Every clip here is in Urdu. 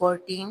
14।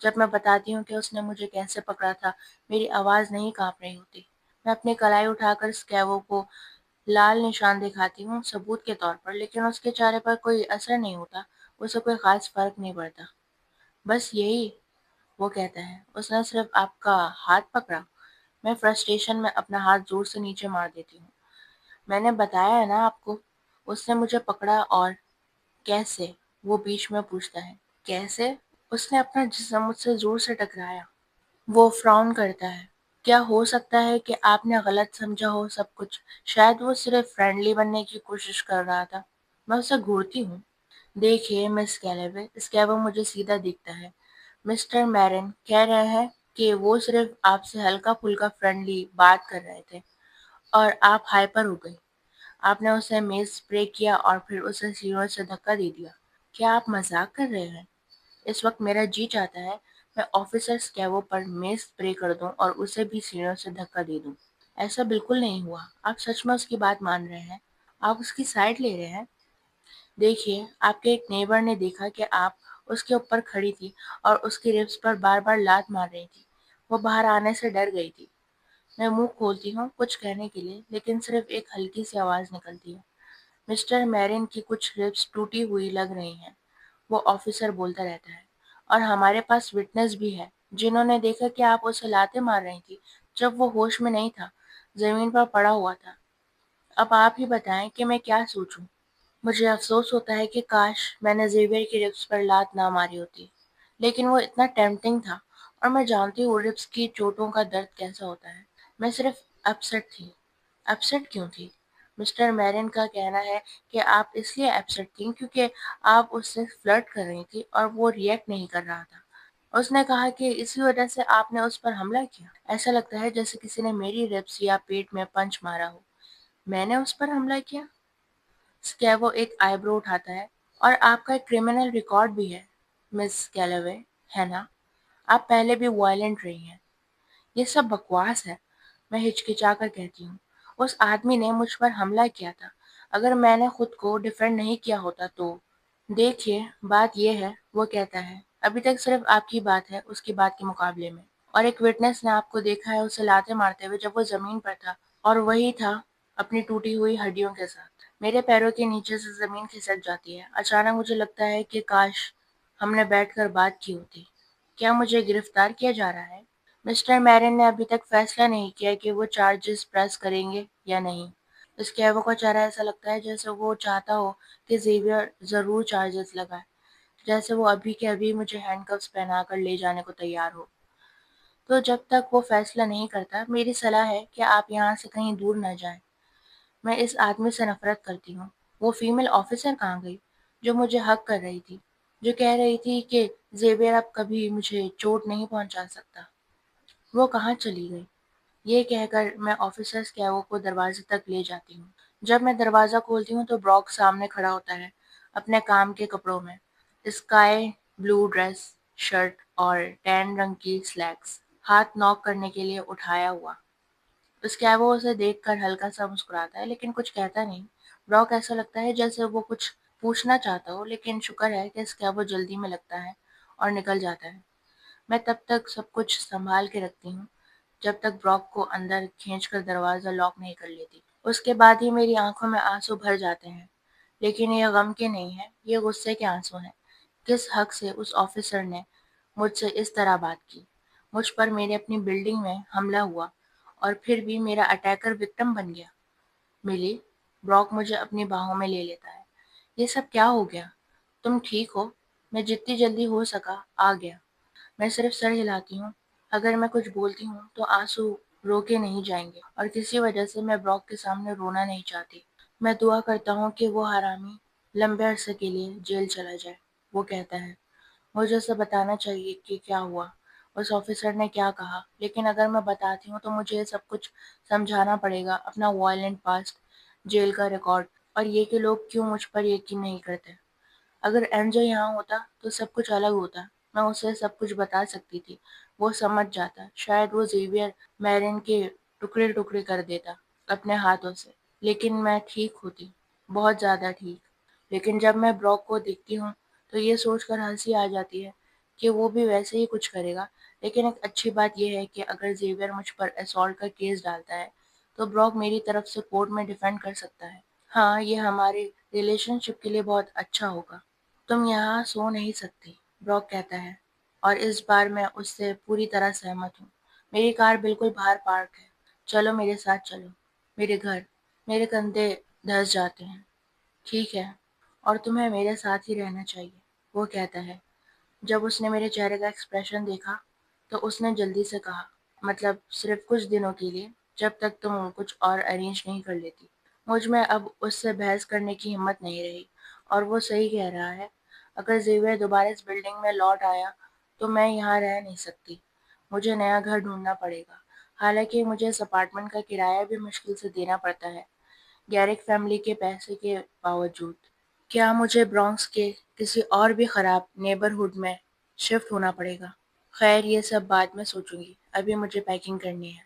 جب میں بتاتی ہوں کہ اس نے مجھے کیسے پکڑا تھا، میری آواز نہیں کانپ رہی ہوتی۔ میں اپنی کلائی اٹھا کر اسکیوو کو لال نشان دکھاتی ہوں ثبوت کے طور پر، لیکن اس کے چہرے پر کوئی اثر نہیں ہوتا، اسے کوئی خاص فرق نہیں پڑتا۔ بس یہی، وہ کہتا ہے، اس نے صرف آپ کا ہاتھ پکڑا۔ میں فرسٹریشن میں اپنا ہاتھ زور سے نیچے مار دیتی ہوں۔ میں نے بتایا ہے نا آپ کو، اس نے مجھے پکڑا اور کیسے؟ وہ بیچ میں پوچھتا ہے۔ کیسے؟ اس نے اپنا جسم مجھ سے زور سے ٹکرایا۔ وہ فراؤن کرتا ہے۔ کیا ہو سکتا ہے کہ آپ نے غلط سمجھا ہو سب کچھ؟ شاید وہ صرف فرینڈلی بننے کی کوشش کر رہا تھا۔ میں اسے گھورتی ہوں۔ دیکھیے مس کیلیوے، اسکیوو مجھے سیدھا دکھتا ہے۔ مسٹر میرن کہہ رہے ہیں کہ وہ صرف آپ سے ہلکا پھلکا فرینڈلی بات کر رہے تھے اور آپ ہائپر ہو گئی۔ آپ نے اسے میز اسپرے کیا اور پھر اسے سیڑھیوں سے دھکا دے دیا۔ کیا آپ مذاق کر رہے ہیں؟ اس وقت میرا جی چاہتا ہے میں آفیسر اسکیوو پر میز اسپرے کر دوں اور اسے بھی سیڑھیوں سے دھکا دے دوں۔ ایسا بالکل نہیں ہوا۔ آپ سچ میں اس کی بات مان رہے ہیں؟ آپ اس کی سائڈ لے رہے ہیں؟ دیکھیے، آپ کے ایک نیبر نے دیکھا کہ آپ اس کے اوپر کھڑی تھی اور اس کی ربس پر بار بار لات مار رہی تھی۔ وہ باہر آنے سے ڈر گئی تھی۔ میں منہ کھولتی ہوں کچھ کہنے کے لیے، لیکن صرف ایک ہلکی سی آواز نکلتی ہے۔ مسٹر میرن کی کچھ ربس ٹوٹی ہوئی لگ رہی ہیں، وہ آفیسر بولتا رہتا ہے، اور ہمارے پاس وٹنس بھی ہے جنہوں نے دیکھا کہ آپ اسے لاتیں مار رہی تھی جب وہ ہوش میں نہیں تھا، زمین پر پڑا ہوا تھا۔ اب آپ ہی بتائیں کہ میں کیا سوچوں؟ مجھے افسوس ہوتا ہے کہ کاش میں نے زیویر کی ربس پر لات نہ ماری ہوتی، لیکن وہ اتنا ٹیمپٹنگ تھا، اور میں جانتی ہوں ربس کی چوٹوں کا درد کیسا ہوتا ہے۔ میں صرف اپسٹ تھی۔ اپسٹ کیوں تھی؟ مسٹر میرن کا کہنا ہے کہ آپ اس لیے اپسٹ تھیں کیونکہ آپ اس سے فلرٹ کر رہی تھی اور وہ ریئیکٹ نہیں کر رہا تھا۔ اس نے کہا کہ اسی وجہ سے آپ نے اس پر حملہ کیا۔ ایسا لگتا ہے جیسے کسی نے میری ربس یا پیٹ میں پنچ مارا ہو۔ میں نے اس پر حملہ کیا؟ اسکیوو ایک آئی برو اٹھاتا ہے۔ اور آپ کا ایک کرمنل ریکارڈ بھی ہے، مس کیلیوے، ہے نا؟ آپ پہلے بھی وائلنٹ رہی ہیں۔ یہ سب بکواس ہے، میں ہچکچا کر کہتی ہوں۔ اس آدمی نے مجھ پر حملہ کیا تھا۔ اگر میں نے خود کو ڈیفینڈ نہیں کیا ہوتا تو… دیکھیے، بات یہ ہے، وہ کہتا ہے، ابھی تک صرف آپ کی بات ہے اس کی بات کے مقابلے میں، اور ایک وٹنس نے آپ کو دیکھا ہے اسے لاتیں مارتے ہوئے جب وہ زمین پر تھا، اور وہی تھا اپنی ٹوٹی ہوئی ہڈیوں کے ساتھ۔ میرے پیروں کے نیچے سے زمین کھسک جاتی ہے۔ اچانک مجھے لگتا ہے کہ کاش ہم نے بیٹھ کر بات کی ہوتی۔ کیا مجھے گرفتار کیا جا رہا ہے؟ مسٹر میرن نے ابھی تک فیصلہ نہیں کیا کہ وہ چارجز پریس کریں گے یا نہیں۔ اسکیوو کا چہرہ ایسا لگتا ہے جیسے وہ چاہتا ہو کہ زیویر ضرور چارجز لگائے، جیسے وہ ابھی کے ابھی مجھے ہینڈ کفس پہنا کر لے جانے کو تیار ہو۔ تو جب تک وہ فیصلہ نہیں کرتا، میری صلاح ہے کہ آپ یہاں سے کہیں دور نہ جائیں۔ میں اس آدمی سے نفرت کرتی ہوں۔ وہ فیمیل آفیسر کہاں گئی جو مجھے حق کر رہی تھی، جو کہہ رہی تھی کہ زیویر اب کبھی مجھے چوٹ نہیں پہنچا سکتا؟ وہ کہاں چلی گئی؟ یہ کہہ کر میں آفیسر اسکیوو کو دروازے تک لے جاتی ہوں۔ جب میں دروازہ کھولتی ہوں تو براک سامنے کھڑا ہوتا ہے، اپنے کام کے کپڑوں میں، اسکائی بلو ڈریس، شرٹ اور ٹین رنگ کی سلیکس، ہاتھ نوک کرنے کے لیے اٹھایا ہوا۔ اسکیوو اسے دیکھ کر ہلکا سا مسکراتا ہے لیکن کچھ کہتا نہیں۔ براک ایسا لگتا ہے جیسے وہ کچھ پوچھنا چاہتا ہو، لیکن شکر ہے کہ اسکیوو جلدی میں لگتا ہے اور نکل جاتا ہے۔ میں تب تک سب کچھ سنبھال کے رکھتی ہوں جب تک براک کو اندر کھینچ کر دروازہ لاک نہیں کر لیتی۔ اس کے بعد ہی میری آنکھوں میں آنسو بھر جاتے ہیں، لیکن یہ غم کے نہیں ہیں، یہ غصے کے آنسو ہیں۔ کس حق سے اس آفیسر نے مجھ سے اس طرح بات کی؟ مجھ پر میرے اپنی بلڈنگ میں حملہ ہوا اور پھر بھی میرا اٹیکر وکٹم بن گیا۔ ملی، براک مجھے اپنی باہوں میں لے لیتا ہے۔ یہ سب کیا ہو گیا؟ تم ٹھیک ہو؟ میں جتنی جلدی ہو سکا آ گیا۔ میں صرف سر ہلاتی ہوں۔ اگر میں کچھ بولتی ہوں تو آنسو روکے نہیں جائیں گے، اور کسی وجہ سے میں براک کے سامنے رونا نہیں چاہتی۔ میں دعا کرتا ہوں کہ وہ حرامی لمبے عرصے کے لیے جیل چلا جائے، وہ کہتا ہے۔ مجھے اسے بتانا چاہیے کہ کیا ہوا، اس آفیسر نے کیا کہا، لیکن اگر میں بتاتی ہوں تو مجھے یہ سب کچھ سمجھانا پڑے گا، اپنا وائلنٹ پاسٹ، جیل کا ریکارڈ، اور یہ کہ لوگ کیوں مجھ پر یقین نہیں کرتے۔ اگر اینجو یہاں ہوتا تو سب کچھ الگ ہوتا۔ میں اسے سب کچھ بتا سکتی تھی، وہ سمجھ جاتا، شاید وہ زیویر میرن کے ٹکڑے ٹکڑے کر دیتا اپنے ہاتھوں سے، لیکن میں ٹھیک ہوتی، بہت زیادہ ٹھیک۔ لیکن جب میں براک کو دیکھتی ہوں تو یہ سوچ کر ہنسی آ جاتی ہے کہ وہ بھی ویسے ہی کچھ کرے گا، لیکن ایک اچھی بات یہ ہے کہ اگر زیویئر مجھ پر اسالٹ کا کیس ڈالتا ہے تو براک میری طرف سے کورٹ میں ڈیفینڈ کر سکتا ہے۔ ہاں، یہ ہمارے ریلیشن شپ کے لیے بہت اچھا ہوگا۔ تم یہاں سو نہیں سکتی، براک کہتا ہے، اور اس بار میں اس سے پوری طرح سہمت ہوں۔ میری کار بالکل باہر پارک ہے، چلو میرے ساتھ چلو، میرے گھر۔ میرے کندھے دھس جاتے ہیں۔ ٹھیک ہے، اور تمہیں میرے ساتھ ہی رہنا چاہیے، وہ کہتا ہے۔ جب اس نے میرے چہرے کا ایکسپریشن دیکھا تو اس نے جلدی سے کہا، مطلب صرف کچھ دنوں کے لیے، جب تک تم کچھ اور ارینج نہیں کر لیتی۔ مجھ میں اب اس سے بحث کرنے کی ہمت نہیں رہی، اور وہ صحیح کہہ رہا ہے۔ اگر زیویئر دوبارہ اس بلڈنگ میں لوٹ آیا تو میں یہاں رہ نہیں سکتی۔ مجھے نیا گھر ڈھونڈنا پڑے گا، حالانکہ مجھے اس اپارٹمنٹ کا کرایہ بھی مشکل سے دینا پڑتا ہے، گیرک فیملی کے پیسے کے باوجود۔ کیا مجھے برونکس کے کسی اور بھی خراب نیبرہڈ میں شفٹ ہونا پڑے گا؟ خیر، یہ سب بعد میں سوچوں گی، ابھی مجھے پیکنگ کرنی ہے۔